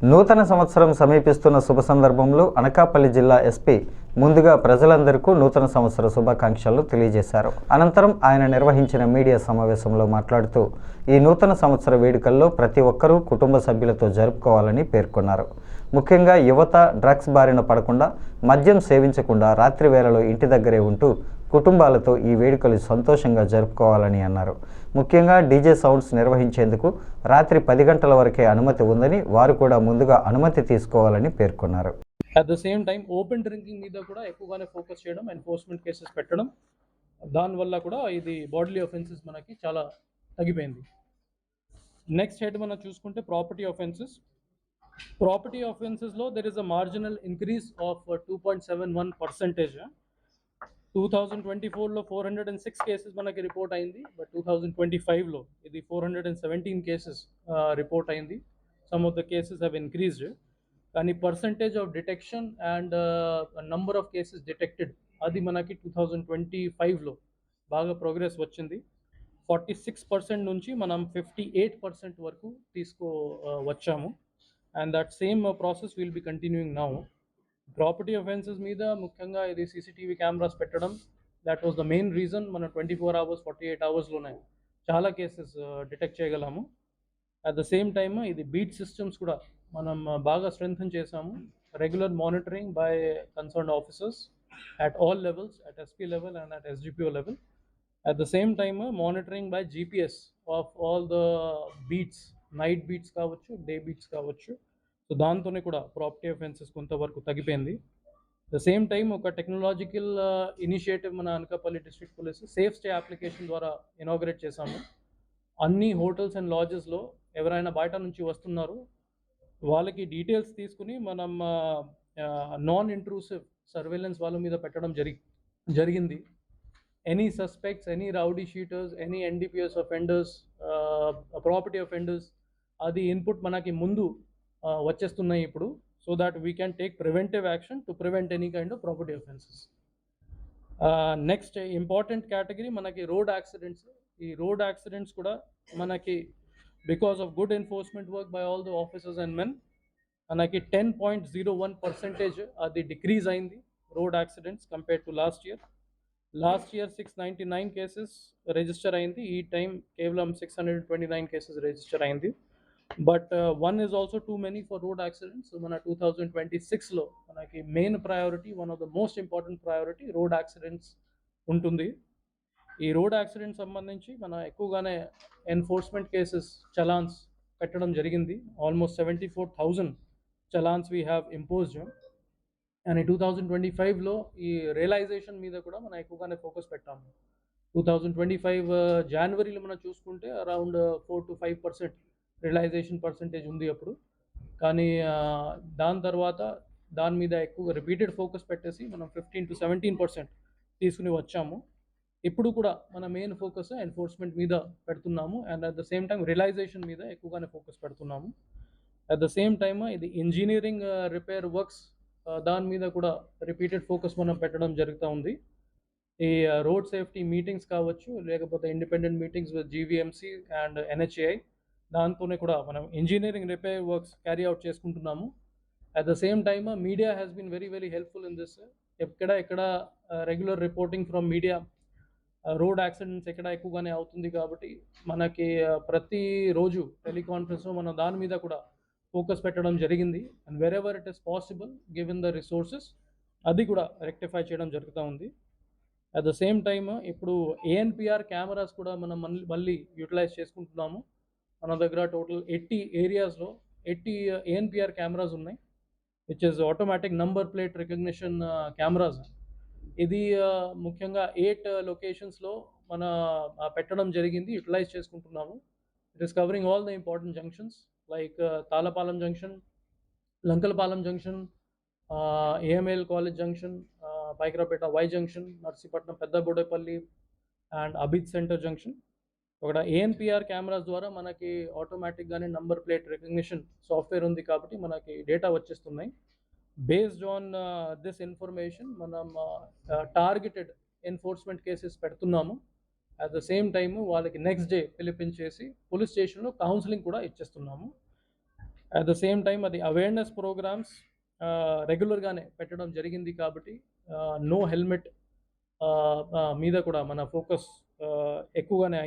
నూతన సంవత్సరం సమీపిస్తున్న శుభ సందర్భంలో అనకాపల్లి జిల్లా ఎస్పీ ముందుగా ప్రజలందరికీ నూతన సంవత్సర శుభాకాంక్షలు తెలియజేశారు. అనంతరం ఆయన నిర్వహించిన మీడియా సమావేశంలో మాట్లాడుతూ ఈ నూతన సంవత్సర వేడుకల్లో ప్రతి ఒక్కరూ కుటుంబ సభ్యులతో జరుపుకోవాలని పేర్కొన్నారు. ముఖ్యంగా యువత డ్రగ్స్ బారిన పడకుండా, మద్యం సేవించకుండా రాత్రి వేళలో ఇంటి దగ్గరే ఉంటూ కుటుంబాలతో ఈ వేడుకలు సంతోషంగా జరుపుకోవాలని అన్నారు. ముఖ్యంగా డీజే సౌండ్స్ నిర్వహించేందుకు రాత్రి 10 గంటల వరకే అనుమతి ఉందని, వారు కూడా ముందుగా అనుమతి తీసుకోవాలని పేర్కొన్నారు. At the same time open drinking మీద కూడా ఎక్కువగానే ఫోకస్ చేయడం, ఎన్ఫోర్స్మెంట్ కేసెస్ పెట్టడం, దానివల్ల కూడా ఇది బాడీలీ ఆఫెన్సెస్ మనకి చాలా తగ్గిపోయింది. నెక్స్ట్ హెడ్ మనం చూసుకుంటే ప్రాపర్టీ ఆఫెన్సెస్లో there is a marginal increase of 2.71%. 2024లో 406 కేసెస్ మనకి రిపోర్ట్ అయింది, బట్ 2025లో ఇది 417 కేసెస్ రిపోర్ట్ అయింది. Some of the cases have increased, కానీ percentage of detection and number of cases detected అది మనకి 2025లో బాగా ప్రోగ్రెస్ వచ్చింది. 46% నుంచి మనం 58% వరకు వచ్చాము. And that same process will be continuing now. Property offences మీద ముఖ్యంగా ఇది సీసీటీవీ కెమెరాస్ పెట్టడం, that was the main reason. మనం 24 hours 48 hours చాలా కేసెస్ డిటెక్ట్ చేయగలము. అట్ ద సేమ్ టైమ్ ఇది బీట్ సిస్టమ్స్ కూడా మనం బాగా స్ట్రెంథన్ చేసాము. Regular monitoring by concerned officers at all levels, at SP level and at SDPO level. At the same time monitoring by GPS of all the beats, night beats కావచ్చు, day beats కావచ్చు. So దాంతోనే కూడా property offences కొంతవరకు తగ్గిపోయింది. The same time ఒక technological initiative మన Anakapalli district police safe stay application ద్వారా inaugurate చేశాము. అన్ని హోటల్స్ అండ్ లాడ్జెస్లో ఎవరైనా బయట నుంచి వస్తున్నారు వాళ్ళకి డీటెయిల్స్ తీసుకుని మనం నాన్ ఇంట్రూసివ్ సర్వేలెన్స్ వాళ్ళ మీద పెట్టడం జరిగింది. Any suspects, any rowdy sheeters, any NDPS offenders, property offenders అది ఇన్పుట్ మనకి ముందు వచ్చేస్తున్నాయి ఇప్పుడు, so that we can take preventive action to prevent any kind of property offences. Next important category మనకి రోడ్ యాక్సిడెంట్స్. ఈ రోడ్ యాక్సిడెంట్స్ కూడా మనకి because of good enforcement work by all the officers and men మనకి 10.01% అది decrease అయింది road accidents compare to last year. 699 cases register అయింది, ఈ time కేవలం 629 కేసెస్ రిజిస్టర్ అయింది. But 1 is also too many for road accidents. So మన 2026లో మనకి main priority, one of the most important priority road accidents ఉంటుంది. ఈ road accidents సంబంధించి మన ఎక్కువగానే ఎన్ఫోర్స్మెంట్ కేసెస్ చలాన్స్ పెట్టడం జరిగింది. Almost 74,000 challans we have imposed. And 2025లో ఈ రియలైజేషన్ మీద కూడా మనం ఎక్కువగానే ఫోకస్ పెట్టాము. 2025 జనవరిలో మనం చూసుకుంటే అరౌండ్ 4 to 5% రియలైజేషన్ పర్సంటేజ్ ఉంది అప్పుడు, కానీ దాని తర్వాత దాని మీద ఎక్కువ రిపీటెడ్ ఫోకస్ పెట్టేసి మనం 15 to 17% తీసుకుని వచ్చాము. ఇప్పుడు కూడా మన మెయిన్ ఫోకస్ ఎన్ఫోర్స్మెంట్ మీద పెడుతున్నాము and at the same time realization మీద ఎక్కువగానే ఫోకస్ పెడుతున్నాము. అట్ ద సేమ్ టైమ్ ఇది ఇంజనీరింగ్ రిపేర్ వర్క్స్ దాని మీద కూడా రిపీటెడ్ ఫోకస్ మనం పెట్టడం జరుగుతూ ఉంది. ఈ రోడ్ సేఫ్టీ మీటింగ్స్ కావచ్చు, లేకపోతే independent meetings with GVMC and NHAI, దాంతోనే కూడా మనం engineering repair works carry out చేసుకుంటున్నాము. At the same time media has been very very helpful in this. ఎక్కడ regular reporting from media, road accidents ఎక్కడ ఎక్కువగానే అవుతుంది కాబట్టి మనకి ప్రతిరోజు టెలికాన్ఫరెన్స్లో మనం దాని మీద కూడా ఫోకస్ పెట్టడం జరిగింది. And where ever it is possible given the resources అది కూడా రెక్టిఫై చేయడం జరుగుతూ ఉంది. అట్ ద సేమ్ టైమ్ ఇప్పుడు ఏఎన్పిఆర్ కెమెరాస్ కూడా మనం మళ్ళీ యూటిలైజ్ చేసుకుంటున్నాము. మన దగ్గర టోటల్ 80 ఏరియాస్లో 80 ఏఎన్పిఆర్ కెమెరాస్ ఉన్నాయి, which is automatic number plate recognition cameras. ఇది ముఖ్యంగా 8 లొకేషన్స్లో మన పెట్టడం జరిగింది, యూటిలైజ్ చేసుకుంటున్నాము. It is covering all the important junctions like Thalapalem junction, Lankalapalem junction, AML college junction, Paikarapeta Y junction, Narsipatnam Peddagudepalli and Abid centre junction. ఒక ఏఎన్పిఆర్ కెమెరాస్ ద్వారా మనకి ఆటోమేటిక్గానే నంబర్ ప్లేట్ రికగ్నిషన్ సాఫ్ట్వేర్ ఉంది కాబట్టి మనకి డేటా వచ్చేస్తున్నాయి. బేస్డ్ ఆన్ దిస్ ఇన్ఫర్మేషన్ మనం టార్గెటెడ్ ఎన్ఫోర్స్మెంట్ కేసెస్ పెడుతున్నాము. అట్ ద సేమ్ టైమ్ వాళ్ళకి నెక్స్ట్ డే పిలిపించేసి పోలీస్ స్టేషన్లో కౌన్సిలింగ్ కూడా ఇచ్చేస్తున్నాము. అట్ ద సేమ్ టైం అది అవేర్నెస్ ప్రోగ్రామ్స్ రెగ్యులర్గానే పెట్టడం జరిగింది కాబట్టి నో హెల్మెట్ మీద కూడా మన ఫోకస్ ఎక్కువగానే